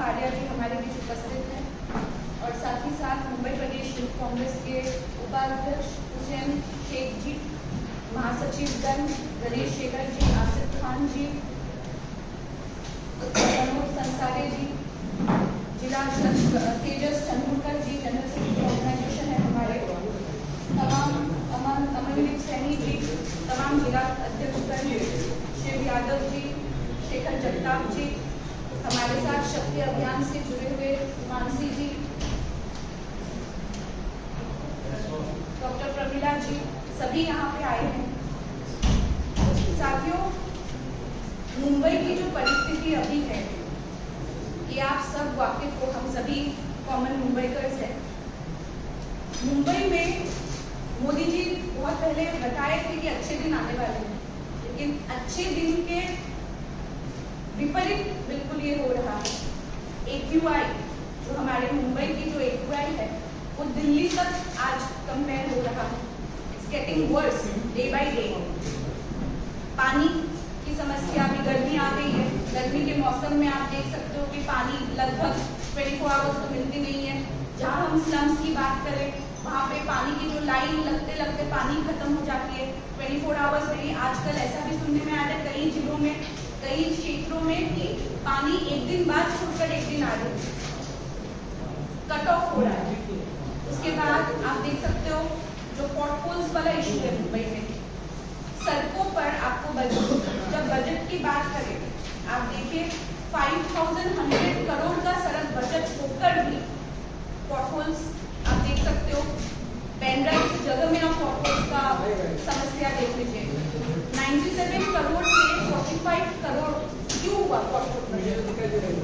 वाडिया जी हमारे बीच उपस्थित हैं और साथ ही साथ मुंबई प्रदेश यूथ कांग्रेस के उपाध्यक्ष हुसैन शेख जी, महासचिवगण गणेश शेखर जी, आसिफ खान जी, मनोज संसारे जी, जिला अध्यक्ष तेजस तेंदुलकर जी, जनरल सेक्रेटरी ऑर्गेनाइजेशन है हमारे, तमाम अमनदीप सैनी जी, तमाम जिला अध्यक्षगण, शिव यादव जी, शेखर जगताप जी, हमारे साथ शक्ति अभियान से जुड़े हुए मानसी जी, डॉक्टर प्रमिला जी, सभी यहाँ पे आए हैं। साथियों, मुंबई की जो परिस्थिति अभी है ये आप सब वाकिफ हो, हम सभी कॉमन मुंबईकर्स हैं। मुंबई में मोदी जी बहुत पहले बताए थे कि अच्छे दिन आने वाले हैं, लेकिन अच्छे दिन के विपरीत बिल्कुल ये हो रहा है। AQI जो हमारे मुंबई की जो AQI है वो दिल्ली तक आज कंपेयर हो रहा है। It's getting worse day by day. पानी की समस्या भी, गर्मी आ गई है, गर्मी के मौसम में आप देख सकते हो कि पानी लगभग 24 आवर्स तो मिलती नहीं है। जहाँ हम स्लम्स की बात करें वहाँ पे पानी की जो लाइन लगते लगते पानी खत्म हो जाती है 24 आवर्स में। आजकल ऐसा भी सुनने में आ रहा है कई जिलों में, कई क्षेत्रों में कि पानी एक दिन बाद छूटकर एक दिन आ रहा है, कट ऑफ हो रहा है। उसके बाद आप देख सकते हो जो पॉटहोल्स वाला इशू है मुंबई में, सड़कों पर आपको जब बजट की बात करें आप देखिए 5100 करोड़ का सड़क बजट होकर भी पॉटहोल्स आप देख सकते हो। बैंड्रा की जगह में आप पॉटहोल्स का समस्या देख लीजिए। 97 करोड़ से 45 करोड़ क्यों हुआ पॉटहोल?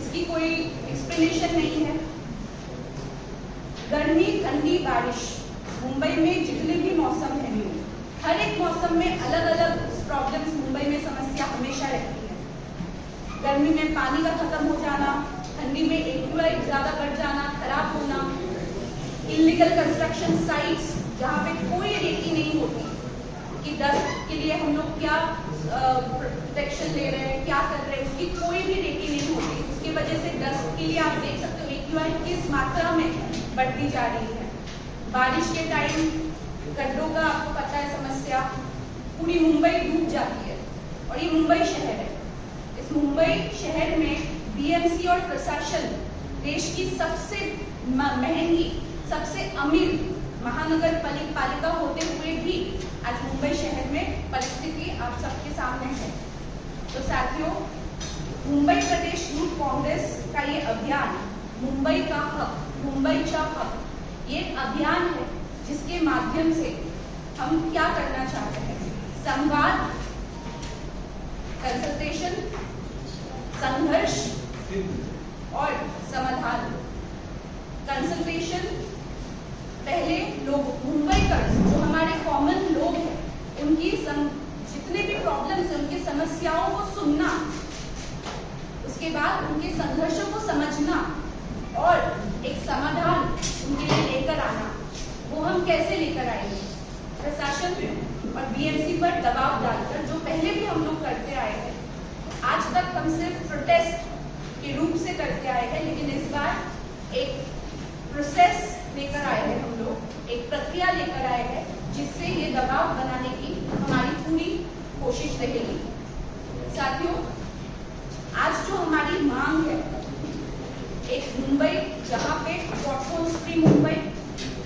इसकी कोई एक्सप्लेनेशन नहीं है। गर्मी, ठंडी, बारिश, मुंबई में जितने भी मौसम है हर एक मौसम में अलग अलग प्रॉब्लम्स मुंबई में समस्या हमेशा रहती है। गर्मी में पानी का खत्म हो जाना, ठंडी में AQI ज्यादा बढ़ जाना, खराब होना, इलीगल कंस्ट्रक्शन साइट्स जहाँ पे कोई रेकी नहीं होती कि डस्ट के लिए हम लोग क्या प्रोटेक्शन ले रहे हैं, क्या कर रहे हैं, उसकी कोई भी रेकी नहीं होती। उसकी वजह से डस्ट के लिए आप देख सकते हो AQI किस मात्रा में बढ़ती जा रही है। बारिश के टाइम गड्ढों का आपको पता है समस्या, पूरी मुंबई डूब जाती है और ये मुंबई शहर है। इस मुंबई शहर में BMC और प्रशासन देश की सबसे महंगी, सबसे अमीर महानगर पालिका होते हुए भी आज मुंबई शहर में परिस्थिति आप सबके सामने है। तो साथियों, मुंबई प्रदेश यूथ कांग्रेस का ये अभियान मुंबई का हक, मुंबईचा हक, ये अभियान है जिसके माध्यम से हम क्या करना चाहते हैं? संवाद, कंसल्टेशन, संघर्ष और समाधान। कंसल्टेशन, पहले लोग मुंबईकर्स जो हमारे कॉमन लोग हैं उनकी जितने भी प्रॉब्लम्स हैं उनकी समस्याओं को सुनना, उसके बाद उनके संघर्षों को समझना और एक समाधान उनके लिए लेकर आना। वो हम कैसे लेकर आएंगे? प्रशासन और BMC पर दबाव डालकर, जो पहले भी हम लोग करते आए हैं। आज तक हम सिर्फ प्रोटेस्ट के रूप से करते आए हैं, लेकिन इस बार एक प्रोसेस लेकर आए हैं हम लोग, एक प्रक्रिया लेकर आए हैं जिससे ये दबाव बनाने की हमारी पूरी कोशिश रहेगी। साथियों, आज जो हमारी मांग है, एक मुंबई जहाँ पे पॉटहोल्स फ्री मुंबई,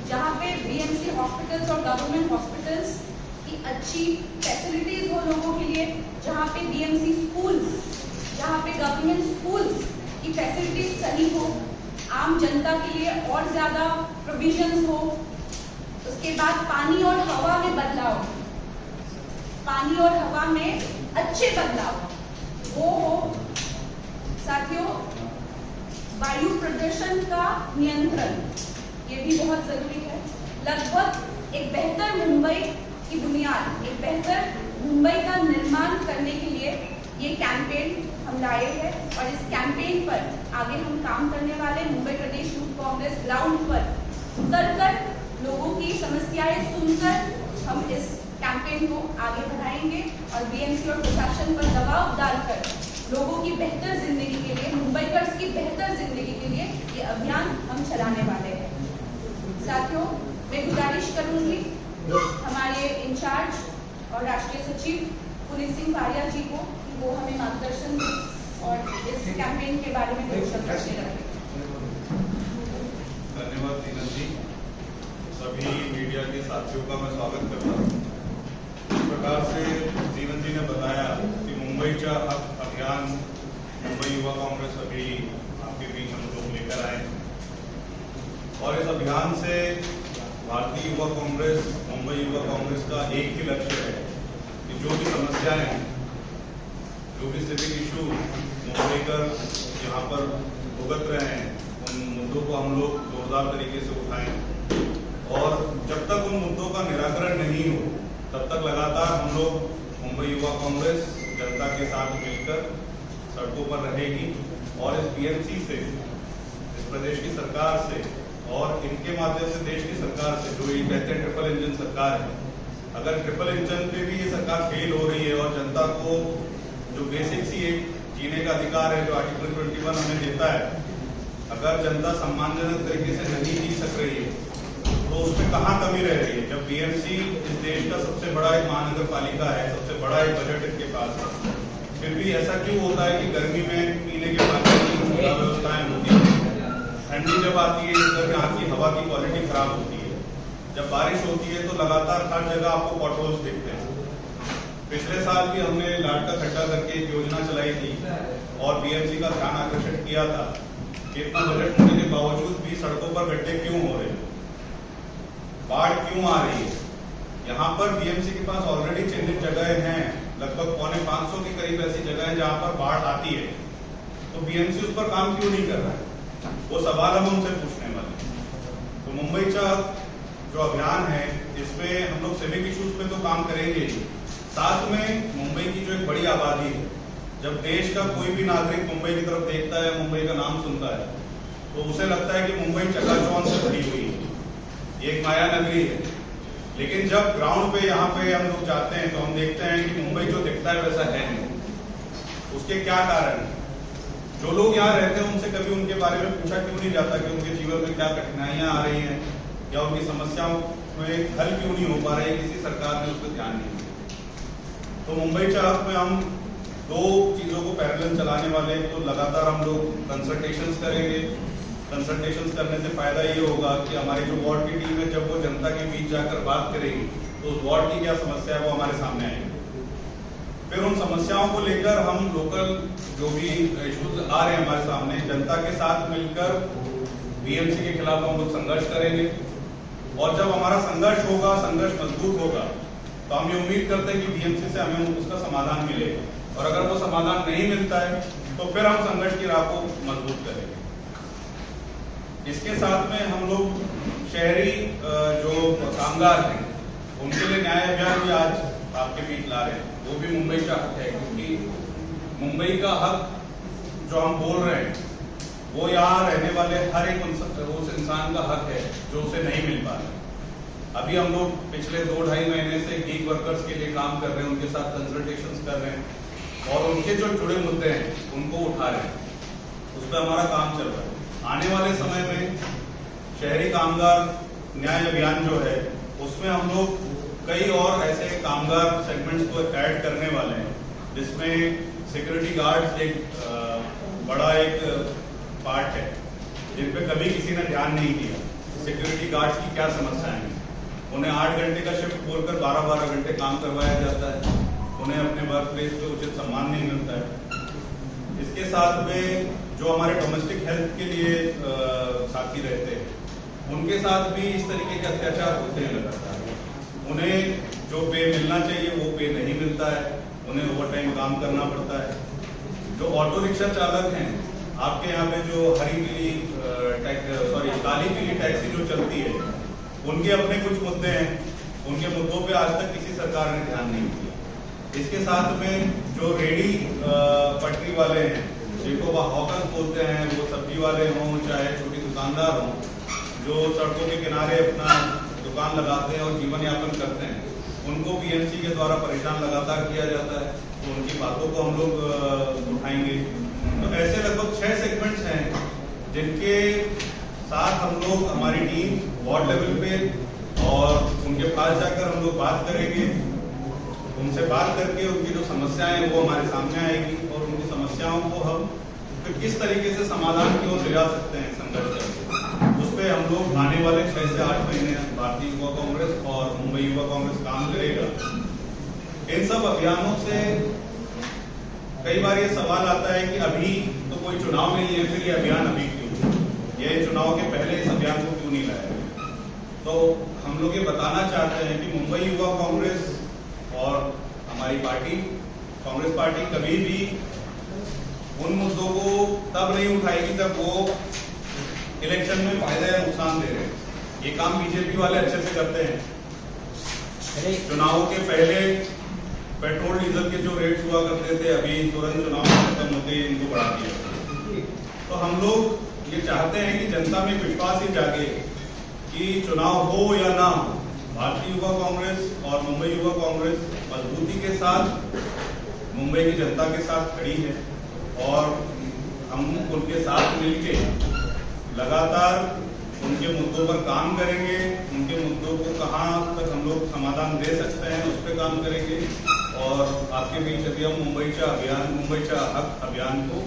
जहाँ पे BMC हॉस्पिटल्स और गवर्नमेंट हॉस्पिटल्स की अच्छी फैसिलिटीज हो लोगों के लिए, जहाँ पे BMC स्कूल्स, जहाँ पे गवर्नमेंट स्कूल्स की फैसिलिटीज सही हो, आम जनता के लिए और ज्यादा प्रोविजंस हो। उसके बाद पानी और हवा में बदलाव, पानी और हवा में अच्छे बदलाव वो हो। साथियों, वायु प्रदूषण का नियंत्रण ये भी बहुत जरूरी है। लगभग एक बेहतर मुंबई की बुनियाद, एक बेहतर मुंबई का निर्माण करने के लिए ये कैंपेन हम लाए हैं और इस कैंपेन पर आगे हम काम करने वाले। मुंबई प्रदेश यूथ कांग्रेस ग्राउंड पर उतरकर लोगों की समस्याएं सुनकर हम इस कैंपेन को आगे बढ़ाएंगे और BMC और प्रशासन पर दबाव डालकर लोगों की बेहतर जिंदगी के लिए, मुंबईकर्स की बेहतर जिंदगी के लिए ये अभियान हम चलाने वाले हैं। साथियों, मैं गुजारिश करूंगी हमारे इंचार्ज और राष्ट्रीय सचिव पुनीत सिंह भारिया जी को कि वो हमें मार्गदर्शन दें और इस कैंपेन के बारे में दो शब्द रखें। धन्यवाद सीनत जी। सभी मीडिया के साथियों का मैं स्वागत करता हूँ। इस प्रकार से सीनत जी ने बताया कि मुंबईचा हक अभियान मुंबई युवा कांग्रेस अभी आपके बीच हम लोग लेकर आए और इस अभियान से भारतीय युवा कांग्रेस, मुंबई युवा कांग्रेस का एक ही लक्ष्य है कि जो भी समस्याएं हैं, जो भी सिविक इशू मुंबईकर यहाँ पर भुगत रहे हैं, उन मुद्दों को हम लोग जोरदार तरीके से उठाएं और जब तक उन मुद्दों का निराकरण नहीं हो तब तक लगातार हम लोग मुंबई युवा कांग्रेस जनता के साथ मिलकर सड़कों पर रहेगी और इस बीएमसी से, इस प्रदेश की सरकार से और इनके माध्यम से देश की सरकार से, जो ये कहते हैं ट्रिपल इंजन सरकार है, अगर ट्रिपल इंजन पे भी ये सरकार फेल हो रही है और जनता को जो बेसिक सी एक जीने का अधिकार है जो आर्टिकल 21 हमें देता है, अगर जनता सम्मानजनक तरीके से नहीं जी सक रही है तो उसमें कहाँ कमी रह रही है। जब बीएमसी इस देश का सबसे बड़ा एक महानगर पालिका है, सबसे बड़ा एक बजट इनके पास है, फिर भी ऐसा क्यों होता है कि गर्मी में पीने के पानी की व्यवस्थाएं होती है, ठंडी जब आती है इधर यहाँ की हवा की क्वालिटी खराब होती है, जब बारिश होती है तो लगातार हर जगह आपको पॉटहोल्स दिखते हैं। पिछले साल भी हमने लाट का खड्डा करके एक योजना चलाई थी और बीएमसी का ध्यान आकर्षित किया था कि इतना बजट होने के बावजूद भी सड़कों पर गड्ढे क्यों हो रहे हैं, बाढ़ क्यों आ रही है। यहाँ पर बीएमसी के पास ऑलरेडी चिन्हित जगह हैं, लगभग 450 के करीब ऐसी जगह है जहाँ पर बाढ़ आती है, तो बीएमसी उस पर काम क्यों नहीं कर रहा है, वो सवाल हम उनसे पूछने वाले हैं। तो मुंबईचा जो अभियान है इसमें हम लोग सिविक इश्यूज पे तो काम करेंगे ही, साथ में मुंबई की जो एक बड़ी आबादी है, जब देश का कोई भी नागरिक मुंबई की तरफ देखता है, मुंबई का नाम सुनता है तो उसे लगता है कि मुंबई चकाचौंध से भरी हुई है, ये एक माया नगरी है। लेकिन जब ग्राउंड पे यहाँ पे हम लोग जाते हैं तो हम देखते हैं कि मुंबई जो दिखता है वैसा है नहीं। उसके क्या कारण है? जो लोग यहाँ रहते हैं उनसे कभी उनके बारे में पूछा क्यों नहीं जाता कि उनके जीवन में क्या कठिनाइयां आ रही हैं या उनकी समस्याओं में हल क्यों नहीं हो पा रहे, किसी सरकार ने उस पर ध्यान नहीं दिया। तो मुंबई शहर में हम दो चीजों को पैरेलल चलाने वाले हैं। तो लगातार हम लोग कंसल्टेशंस करेंगे। कंसल्टेशंस करने से फायदा ये होगा कि हमारी जो वार्ड की टीम है जब वो जनता के बीच जाकर बात करेगी तो उस वार्ड की क्या समस्या है वो हमारे सामने आएगी। फिर उन समस्याओं को लेकर हम लोकल जो भी इश्यूज आ रहे हैं हमारे सामने, जनता के साथ मिलकर बीएमसी के खिलाफ हम लोग संघर्ष करेंगे। और जब हमारा संघर्ष होगा, संघर्ष मजबूत होगा, तो हम ये उम्मीद करते हैं कि बीएमसी से हमें उसका समाधान मिलेगा। और अगर वो समाधान नहीं मिलता है तो फिर हम संघर्ष की राह को मजबूत करेंगे। इसके साथ में हम लोग शहरी जो कामगार हैं उनके लिए न्याय अभियान भी आज आपके बीच ला रहे हैं। वो भी मुंबई का हक है, क्योंकि मुंबई का हक जो हम बोल रहे हैं वो यहाँ रहने वाले हर एक उस इंसान का हक है जो उसे नहीं मिल पा रहा। अभी हम लोग पिछले 2-2.5 महीने से गिग वर्कर्स के लिए काम कर रहे हैं, उनके साथ कंसल्टेशंस कर रहे हैं और उनके जो जुड़े मुद्दे हैं उनको उठा रहे हैं, उस पर हमारा काम चल रहा है। आने वाले समय में शहरी कामगार न्याय अभियान जो है उसमें हम लोग कई और ऐसे कामगार सेगमेंट्स को ऐड करने वाले हैं, जिसमें सिक्योरिटी गार्ड्स एक बड़ा एक पार्ट है जिन पे कभी किसी ने ध्यान नहीं दिया। सिक्योरिटी गार्ड्स की क्या समस्याएं हैं, उन्हें 8 घंटे का शिफ्ट बोलकर 12-12 घंटे काम करवाया जाता है, उन्हें अपने वर्क प्लेस पे उचित सम्मान नहीं मिलता है। इसके साथ में जो हमारे डोमेस्टिक हेल्थ के लिए साथी रहते हैं उनके साथ भी इस तरीके के अत्याचार होते हैं लगातार। उन्हें जो पे मिलना चाहिए वो पे नहीं मिलता है, उन्हें ओवर टाइम काम करना पड़ता है। जो ऑटो रिक्शा चालक हैं, आपके यहाँ पे जो काली पीली टैक्सी जो चलती है, उनके अपने कुछ मुद्दे हैं, उनके मुद्दों पे आज तक किसी सरकार ने ध्यान नहीं दिया। इसके साथ में जो रेडी पटरी वाले हैं, जिनको वह हॉकर्स बोलते हैं, वो सब्जी वाले हों चाहे छोटी दुकानदार हों, जो सड़कों के किनारे अपना दुकान लगाते हैं और जीवन यापन करते हैं, उनको बीएमसी के द्वारा परेशान लगातार किया जाता है, तो उनकी बातों को हम लोग उठाएंगे। तो ऐसे लगभग 6 सेगमेंट्स हैं जिनके साथ हम लोग, हमारी टीम वार्ड लेवल पे और उनके पास जाकर हम लोग बात करेंगे। उनसे बात करके उनकी जो समस्याएं हैं वो हमारे सामने आएगी और उनकी समस्याओं को हम फिर किस तरीके से समाधान की ओर ले जा सकते हैं संघर्ष करके, उस पर हम लोग आने वाले 6 से 8 महीने भारतीय युवा कांग्रेस और मुंबई युवा कांग्रेस काम करेगा। इन सब अभियानों से कई बार ये सवाल आता है कि अभी तो कोई चुनाव नहीं है, फिर ये अभियान अभी क्यों, ये चुनाव के पहले इस अभियान को क्यों नहीं लाया गया। तो हम लोग ये बताना चाहते हैं कि मुंबई युवा कांग्रेस और हमारी पार्टी कांग्रेस पार्टी कभी भी उन मुद्दों को तब नहीं उठाएगी जब वो इलेक्शन में फायदा या नुकसान दे रहे हैं। ये काम बीजेपी वाले अच्छे से करते हैं। चुनावों के पहले पेट्रोल डीजल के जो रेट्स हुआ करते थे, अभी तुरंत चुनाव खत्म होते ही इनको बढ़ा दिया। तो हम लोग ये चाहते हैं कि जनता में विश्वास ही जागे कि चुनाव हो या ना हो, भारतीय युवा कांग्रेस और मुंबई युवा कांग्रेस मजबूती के साथ मुंबई की जनता के साथ खड़ी है और हम उनके साथ मिलके लगातार उनके मुद्दों पर काम करेंगे। उनके मुद्दों को कहाँ तक हम लोग समाधान दे सकते हैं उस पर काम करेंगे और आपके बीच अभी हम मुंबईचा हक अभियान को